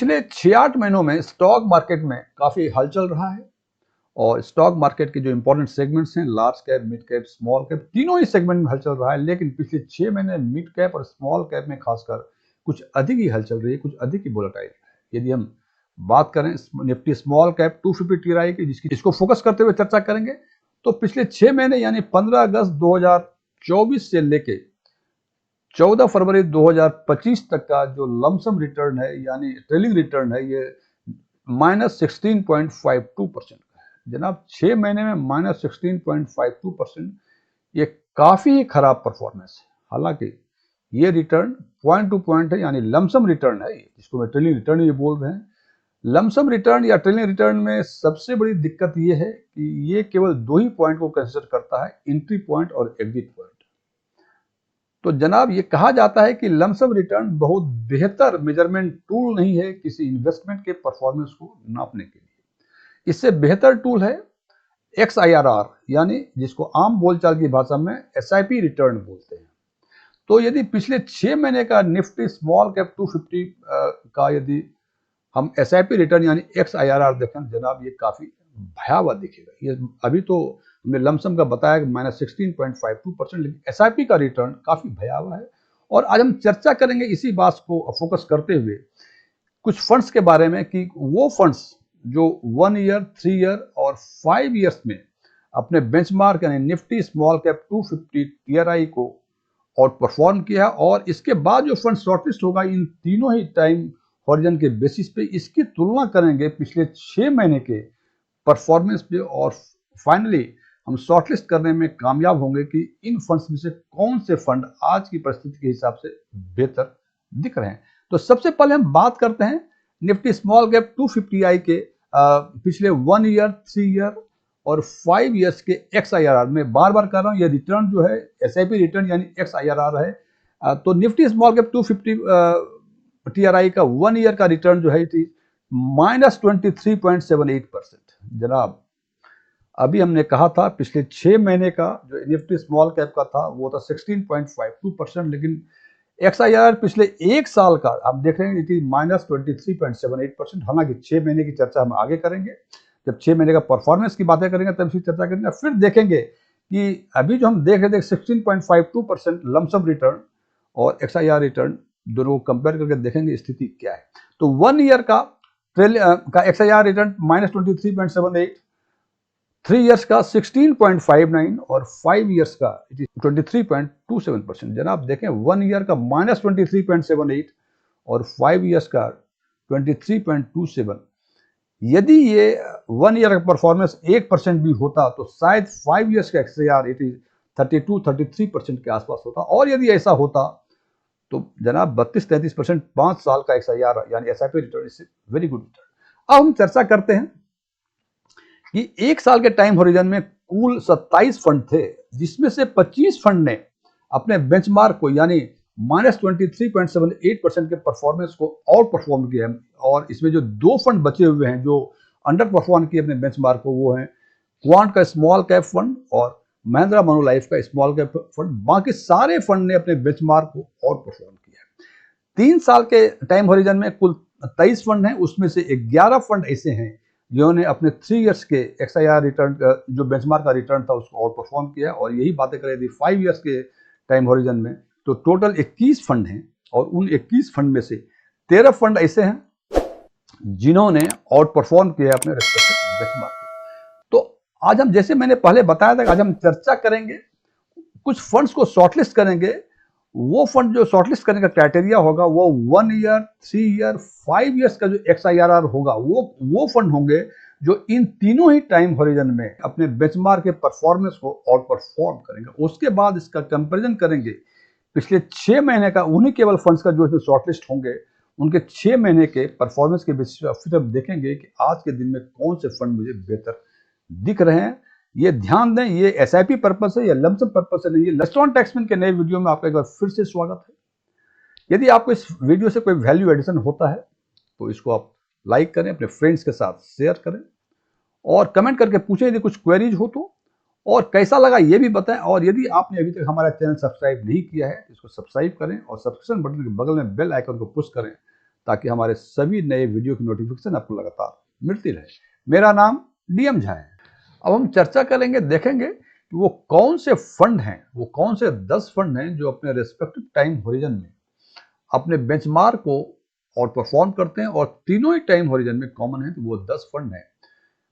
पिछले 6-8 महीनों में स्टॉक मार्केट में काफ़ी हलचल रहा है और स्टॉक मार्केट के जो इंपॉर्टेंट सेगमेंट्स हैं large cap, mid cap, small cap, तीनों ही सेगमेंट में हलचल रहा है। लेकिन पिछले 6 महीने मिड कैप और स्मॉल कैप में खासकर कुछ अधिक ही हलचल रही है, कुछ अधिक ही वोलेटाइल है। यदि हम बात करें निफ्टी स्मॉल कैप 250 टीआरआई की, जिसको फोकस करते हुए चर्चा करेंगे, तो पिछले 6 महीने यानी 15 अगस्त 2024 से लेके 14 फरवरी 2025 तक का जो लमसम रिटर्न है यानी ट्रेलिंग रिटर्न है, ये -16.52% का है। जनाब 6 महीने में -16.52%, ये काफ़ी ही खराब परफॉर्मेंस है। हालांकि ये रिटर्न पॉइंट टू पॉइंट है यानी लमसम रिटर्न है, जिसको मैं ट्रेलिंग रिटर्न ये बोल रहे हैं। लमसम रिटर्न या ट्रेलिंग रिटर्न में सबसे बड़ी दिक्कत ये है कि ये केवल दो ही पॉइंट को कंसिडर करता है, एंट्री पॉइंट और एग्जिट पॉइंट। तो जनाब ये कहा जाता है कि लमसम रिटर्न बहुत बेहतर मेजरमेंट टूल नहीं है किसी इन्वेस्टमेंट के परफॉर्मेंस को नापने के लिए। इससे बेहतर टूल है XIRR, यानी जिसको आम बोलचाल की भाषा में SIP रिटर्न बोलते हैं। तो यदि पिछले 6 महीने का निफ्टी स्मॉल कैप 250 का यदि हम SIP रिटर्न यानी XIRR देखें जनाब, ये काफी भयावह दिखेगा। ये अभी तो हमने लमसम का बताया कि -16.52%, लेकिन SIP का रिटर्न काफी भयावह है। और आज हम चर्चा करेंगे इसी बात को फोकस करते हुए कुछ फंड्स के बारे में कि वो फंड्स जो 1 ईयर, 3 ईयर और 5 ईयर्स में अपने बेंचमार्क यानी निफ्टी स्मॉल कैप 250 टीआरआई को आउट परफॉर्म किया, और इसके बाद जो फंड शॉर्टलिस्ट होगा इन तीनों ही टाइम हॉरिजन के बेसिस पे इसकी तुलना करेंगे पिछले 6 महीने के परफॉर्मेंस पे, और फाइनली हम शॉर्टलिस्ट करने में कामयाब होंगे कि इन फंड्स में से कौन से फंड आज की परिस्थिति के हिसाब से बेहतर दिख रहे हैं। तो सबसे पहले हम बात करते हैं निफ्टी स्मॉल कैप 250 के पिछले 1 ईयर, 3 ईयर और 5 ईयर्स के XIRR में। बार बार कर रहा हूं, ये रिटर्न जो है SIP रिटर्न यानी XIRR है। तो निफ्टी स्मॉल कैप 250 टीआरआई का 1 ईयर का रिटर्न जो है -23.78%। जनाब अभी हमने कहा था पिछले 6 महीने का जो निफ्टी स्मॉल कैप का था वो था 16.52%, लेकिन XIRR पिछले एक साल का आप देख रहे हैं -23.78%। हालांकि 6 महीने की चर्चा हम आगे करेंगे, जब 6 महीने का परफॉर्मेंस की बातें करेंगे तब इसकी चर्चा करेंगे। फिर देखेंगे कि अभी जो हम देख रहे थे 16.52% लमसम रिटर्न और XIRR रिटर्न, दोनों को कंपेयर करके देखेंगे स्थिति क्या है। तो 1 ईयर का XIRR रिटर्न -23.78, 3 ईयर्स का 16.59 और 5 ईयर्स का 23.27%। जनाब देखें 1 ईयर का -23.78 और 5 ईयर्स का 23.27। यदि ये 1 ईयर का परफॉर्मेंस 1% भी होता तो शायद 5 ईयर्स का XIRR 32-33% के आसपास होता, और यदि ऐसा होता तो जनाब 32-33% 5 साल का XIRR यानी SIP return is very good return. अब हम चर्चा करते हैं कि एक साल के टाइम होरिजन में कुल 27 फंड थे, जिसमें से 25 फंड ने अपने बेंचमार्क को यानी -23.78% के परफॉर्मेंस को आउट परफॉर्म किया है। और इसमें जो दो फंड बचे हुए हैं जो अंडर परफॉर्म किए अपने बेंचमार्क को, वो हैं क्वांट का स्मॉल कैप फंड और महिंद्रा मनोलाइफ का स्मॉल कैप फंड। बाकी सारे फंड ने अपने बेंचमार्क को आउट परफॉर्म किया है। 3 साल के टाइम होरिजन में कुल 23 फंड हैं, उसमें से 11 फंड ऐसे हैं जिन्होंने अपने 3 इयर्स के XIRR रिटर्न जो बेंचमार्क का रिटर्न था उसको आउट परफॉर्म किया। और यही बातें करें यदि 5 इयर्स के टाइम होरिजन में, तो टोटल 21 फंड हैं, और उन 21 फंड में से 13 फंड ऐसे हैं जिन्होंने आउट परफॉर्म किया अपने रेस्पेक्टिव बेंचमार्क को। तो आज हम, जैसे मैंने पहले बताया था, आज हम चर्चा करेंगे, कुछ फंड्स को शॉर्टलिस्ट करेंगे। वो फंड जो शॉर्टलिस्ट करने का क्राइटेरिया होगा वो 1 ईयर, 3 ईयर, 5 ईयर्स का जो XIRR होगा वो फंड होंगे जो इन तीनों ही टाइम होरिजन में अपने बेंचमार्क के परफॉर्मेंस को आउट परफॉर्म करेंगे। उसके बाद इसका कंपैरिजन करेंगे पिछले 6 महीने का उन्हीं केवल फंड्स का जो इसमें शॉर्टलिस्ट होंगे उनके 6 महीने के परफॉर्मेंस के बेसिस पर फिर हम देखेंगे कि आज के दिन में कौन से फंड मुझे बेहतर दिख रहे हैं। ये ध्यान दें, ये SIP पर्पस है या लमसम पर्पस है नहीं। ये लेस्टोन टैक्समैन के नए वीडियो में आपका एक बार फिर से स्वागत है। यदि आपको इस वीडियो से कोई वैल्यू एडिशन होता है तो इसको आप लाइक करें, अपने फ्रेंड्स के साथ शेयर करें, और कमेंट करके पूछें यदि कुछ क्वेरीज हो तो, और कैसा लगा ये भी बताएं। और यदि आपने अभी तक हमारा चैनल सब्सक्राइब नहीं किया है तो इसको सब्सक्राइब करें और सब्सक्रिप्शन बटन के बगल में बेल आइकन को पुश करें, ताकि हमारे सभी नए वीडियो की नोटिफिकेशन आपको लगातार मिलती रहे। मेरा नाम डीएम झा है। अब हम चर्चा करेंगे, देखेंगे कि वो कौन से फंड हैं, वो कौन से 10 फंड हैं जो अपने रेस्पेक्टिव टाइम होरिजन में अपने बेंचमार्क को आउट परफॉर्म करते हैं और तीनों ही टाइम होरिजन में कॉमन है। तो वो 10 फंड हैं: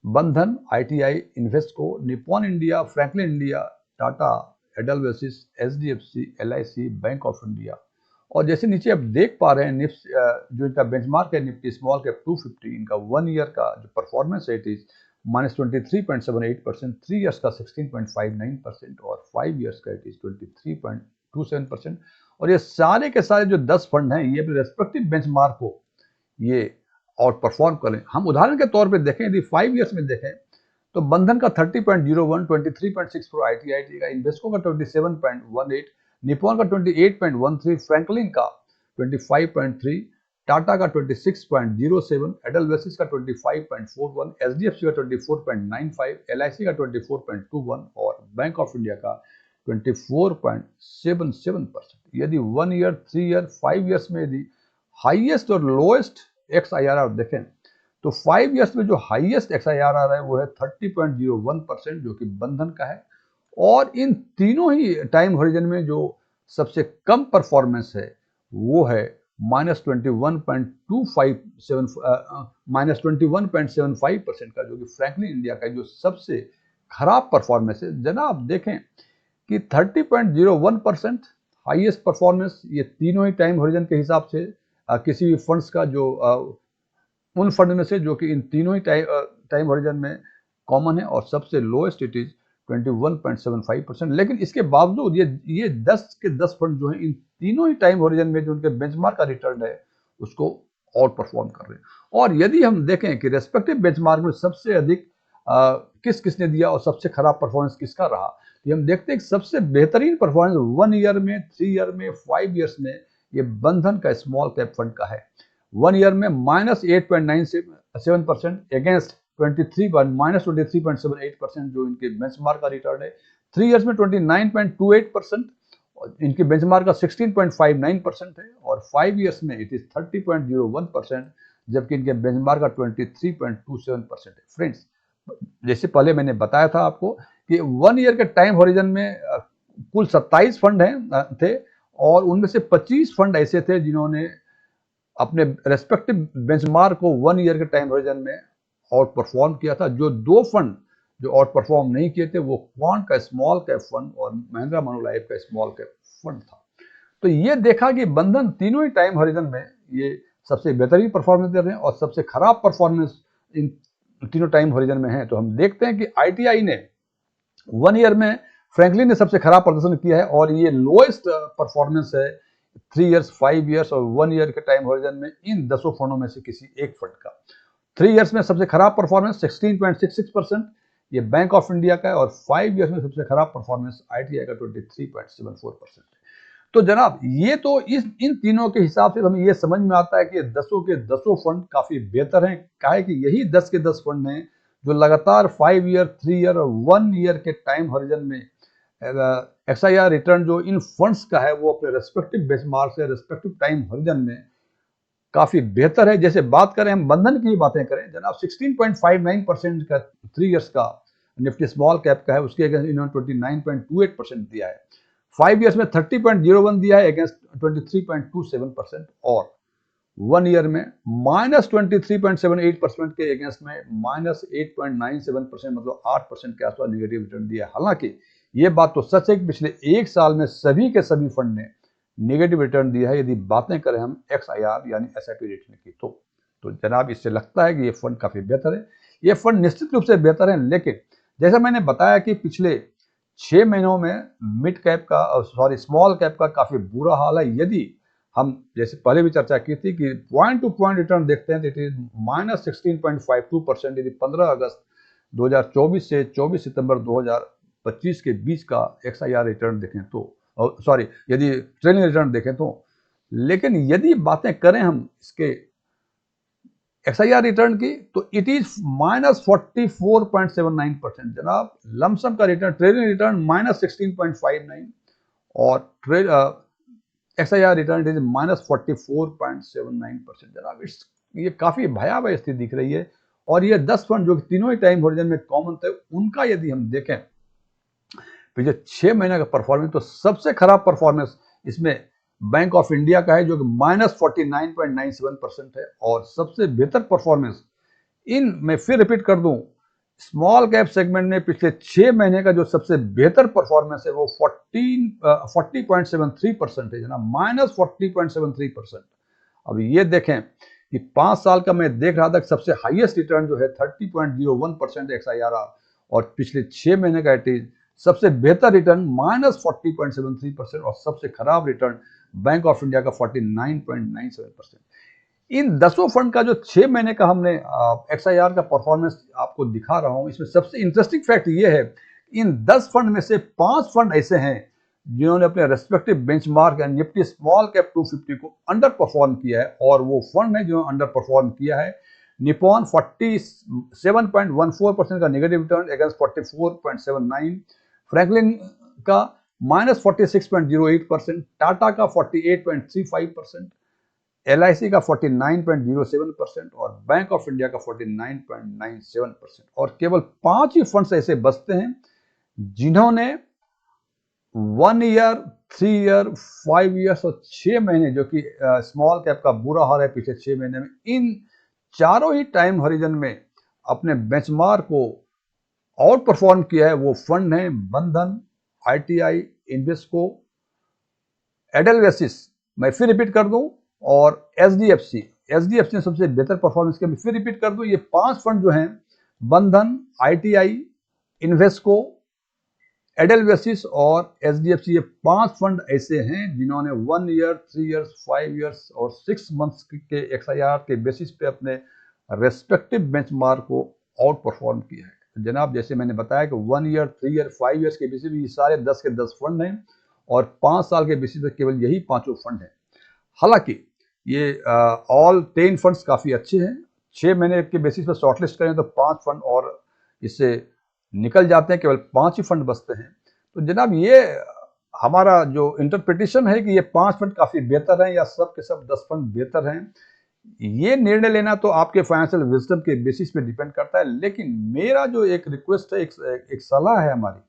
Bandhan, ITI, Invesco, Nippon India, Franklin India, Tata, Edelweiss, HDFC, LIC, bank of India. और जैसे नीचे आप देख पा रहे हैं, निफ्स जो इनका बेंचमार्क है निफ्टी स्मॉल कैप 250, इनका 1 ईयर का जो परफॉर्मेंस है इट इज -23.78%, 3 ईयर्स का 16.59% और 5 ईयर्स का इट इज 23.27%। और ये सारे के सारे जो 10 फंड हैं ये अपने रेस्पेक्टिव बेंचमार्क को ये आउट परफॉर्म करें। हम उदाहरण के तौर पे देखें, यदि 5 ईयर्स में देखें तो बंधन का 30.01, 23.64 आईटीआई का, इन्वेस्को का 27.18, निप्पॉन का 28.13, फ्रैंकलिन का 25.3, टाटा का 26.07, एडलवेसिस का 25.41, एचडीएफसी का 24.95, एलआईसी का 24.21 और बैंक ऑफ इंडिया का 24.77%। यदि 1 ईयर, 3 ईयर, 5 ईयर्स में यदि हाईएस्ट और लोएस्ट XIRR देखें तो 5 ईयर्स में जो हाईएस्ट XIRR है वो है 30.01%, जो कि बंधन का है। और इन तीनों ही टाइम होरिजन में जो सबसे कम परफॉर्मेंस है वो है -21.75% का, जो कि फ्रैंकलिन इंडिया का जो सबसे खराब परफॉर्मेंस है। जनाब देखें कि 30.01% हाईएस्ट परफॉर्मेंस, ये तीनों ही टाइम होरिजन के हिसाब से किसी भी फंड्स का जो उन फंड में से जो कि इन तीनों ही टाइम होरिजन में कॉमन है, और सबसे लोएस्ट इट इज 21.75%। लेकिन इसके बावजूद ये 10 के 10 फंड जो हैं इन तीनों ही टाइम होरिजन में जो उनके बेंचमार्क का रिटर्न है उसको आउट परफॉर्म कर रहे हैं। और यदि हम देखें कि रेस्पेक्टिव बेंचमार्क में सबसे अधिक किसने दिया और सबसे खराब परफॉर्मेंस किसका रहा, तो हम देखते हैं कि सबसे बेहतरीन परफॉर्मेंस 1 ईयर में, 3 ईयर में, 5 ईयर्स में ये बंधन का स्मॉल कैप फंड का है। 1 ईयर में -8.97% अगेंस्ट -23.78% जो इनके बेंचमार्क का रिटर्न है। 3 ईयर्स में 29.28%, इनके बेंचमार्क का 16.59% है। और 5 ईयर्स में इट इज 30.01%, जबकि इनके बेंचमार्क का 23.27% है। फ्रेंड्स, जैसे पहले मैंने बताया था आपको कि 1 ईयर के टाइम होरिजन में कुल 27 फंड थे और उनमें से 25 फंड ऐसे थे जिन्होंने अपने रेस्पेक्टिव बेंचमार्क को 1 ईयर के टाइम होरिजन में आउट परफॉर्म किया था। जो 2 फंड जो आउट परफॉर्म नहीं किए थे वो क्वांट का स्मॉल कैप फंड और महिंद्रा मनोलाइफ का स्मॉल कैप फंड था। तो ये देखा कि बंधन तीनों ही टाइम होरिजन में ये सबसे बेहतरीन परफॉर्मेंस दे रहे हैं और सबसे खराब परफॉर्मेंस इन तीनों टाइम होरिजन में है। तो हम देखते हैं कि आईटीआई ने 1 ईयर में, फ्रैंकलिन ने सबसे खराब प्रदर्शन किया है और ये लोएस्ट परफॉर्मेंस है 3 ईयर्स, 5 ईयर्स और 1 ईयर के टाइम होरिजन में इन 10 फंडों में से किसी एक फंड का। 3 ईयर्स में सबसे खराब परफॉर्मेंस 16.66%, ये बैंक ऑफ इंडिया का है। और 5 ईयर्स में सबसे खराब परफॉर्मेंस आईटीआई का 23.74%। तो जनाब ये तो इन तीनों के हिसाब से हमें ये समझ में आता है कि 10 के 10 फंड काफी बेहतर हैं। काहे कि यही 10 के 10 फंड हैं जो लगातार 5 ईयर, 3 ईयर और 1 ईयर के टाइम होरिजन में XIR रिटर्न जो इन फंड्स का है वो अपने रेस्पेक्टिव बेंचमार्क से रेस्पेक्टिव टाइम होरिजन में काफी बेहतर है। जैसे बात करें, हम बंधन की बातें करें जनाब, 16.59% का 3 ईयर्स का निफ्टी स्मॉल कैप का है, उसके अगेंस्ट इन्होंने 29.28% दिया है। 5 ईयर्स में 30.01 दिया है अगेंस्ट 23.27%। और 1 ईयर में -23.78% के अगेंस्ट में -8.97%, मतलब 8% के आसपास निगेटिव रिटर्न दिया है। हालांकि ये बात तो सच है कि पिछले एक साल में सभी के सभी फंड ने नेगेटिव रिटर्न दिया है, यदि बातें करें हम XIR यानी SIP रेटिंग की। तो जनाब इससे लगता है कि ये फंड काफी बेहतर है। ये फंड निश्चित रूप से बेहतर है, लेकिन जैसा मैंने बताया कि पिछले 6 महीनों में मिड कैप का, स्मॉल कैप का काफी बुरा हाल है। यदि हम जैसे पहले भी चर्चा की थी कि पॉइंट टू पॉइंट रिटर्न देखते हैं तो इट इज -16.52%। यदि 15 अगस्त 2024 से 24 सितंबर 2025 के बीच का XIR रिटर्न देखें तो, यदि ट्रेलिंग रिटर्न देखें तो। लेकिन यदि बातें करें हम इसके XIR रिटर्न की तो इट इज -44.79%। जनाब लमसम का रिटर्न, ट्रेलिंग रिटर्न -16.59 और XIR रिटर्न इज -44.79%। जनाब ये काफ़ी भयावह स्थिति दिख रही है। और ये 10 फंड जो तीनों ही टाइम होरिजन में कॉमन थे, उनका यदि हम देखें पिछले 6 महीने का परफॉर्मेंस, तो सबसे खराब परफॉर्मेंस इसमें बैंक ऑफ इंडिया का है जो कि -49.97% है। और सबसे बेहतर परफॉर्मेंस मैं फिर रिपीट कर दूं, स्मॉल कैप सेगमेंट में पिछले 6 महीने का जो सबसे बेहतर परफॉर्मेंस है वो 40.73% है जना, -40.73%। अब ये देखें कि 5 साल का मैं देख रहा था कि सबसे हाईएस्ट रिटर्न जो है 30.01% XIRR, और पिछले 6 महीने का इट इज सबसे बेहतर रिटर्न -40.73% और सबसे खराब रिटर्न बैंक ऑफ इंडिया का 49.97%। इन 10 फंड का जो 6 महीने का हमने XIR का परफॉर्मेंस आपको दिखा रहा हूं, इसमें सबसे इंटरेस्टिंग फैक्ट ये है, इन 10 फंड में से 5 फंड ऐसे हैं जिन्होंने अपने रेस्पेक्टिव बेंचमार्क या निफ्टी स्मॉल कैप 250 को अंडर परफॉर्म किया है। और वो फंड है जो अंडर परफॉर्म किया है। निपॉन 47.14% का नेगेटिव रिटर्न अगेंस्ट 44.79, फ्रैंकलिन का -46.08%, टाटा का 48.35%, LIC का 49.07% और बैंक ऑफ इंडिया का 49.97%। और केवल 5 ही फंड्स ऐसे बचते हैं जिन्होंने 1 ईयर, 3 ईयर, 5 ईयर्स और 6 महीने, जो कि स्मॉल कैप का बुरा हाल है पिछले 6 महीने में, इन चारों ही टाइम हॉरिजन में अपने बेंचमार्क को आउट परफॉर्म किया है। वो फंड है बंधन, ITI, इन्वेस्को, एडेलवेसिस, मैं फिर रिपीट कर दूं, और SDFC ने सबसे बेहतर परफॉर्मेंस किया। मैं फिर रिपीट कर दूं, ये 5 फंड जो हैं बंधन, ITI, इन्वेस्को, एडेलवेसिस और SDFC, ये 5 फंड ऐसे हैं जिन्होंने 1 ईयर, 3 ईयर्स, 5 ईयर्स और 6 मंथ्स के XIR के बेसिस पे अपने रेस्पेक्टिव बेंचमार्क को आउट परफॉर्म किया है। तो जनाब जैसे मैंने बताया कि 1 ईयर, 3 ईयर, 5 ईयर्स के बेसिस पे ये सारे 10 के 10 फंड हैं और 5 साल के बेसिस पे केवल यही 5 फंड हैं। हालांकि ये ऑल 10 फंड्स काफ़ी अच्छे हैं। 6 महीने के बेसिस पर शॉर्टलिस्ट करें तो 5 फंड और इससे निकल जाते हैं, केवल 5 ही फंड बचते हैं। तो जनाब ये हमारा जो इंटरप्रिटेशन है कि ये 5 फंड काफ़ी बेहतर हैं या सब के सब 10 फंड बेहतर हैं, ये निर्णय लेना तो आपके फाइनेंशियल विजडम के बेसिस पे डिपेंड करता है। लेकिन मेरा जो एक रिक्वेस्ट है, एक सलाह है हमारी,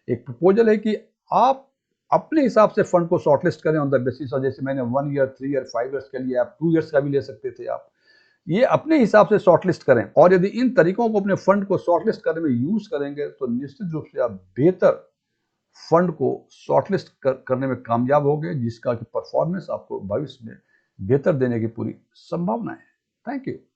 एक प्रपोजल है कि आप अपने हिसाब से फंड को शॉर्टलिस्ट करें ऑन द बेसिस। और जैसे मैंने 1 ईयर, 3 ईयर, 5 ईयर्स के लिए, आप 2 ईयर्स का भी ले सकते थे। आप ये अपने हिसाब से शॉर्टलिस्ट करें, और यदि इन तरीकों को अपने फंड को शॉर्टलिस्ट करने में यूज करेंगे तो निश्चित रूप से आप बेहतर फंड को शॉर्टलिस्ट करने में कामयाब होंगे, जिसका कि परफॉर्मेंस आपको भविष्य में बेहतर देने की पूरी संभावना है। Thank you.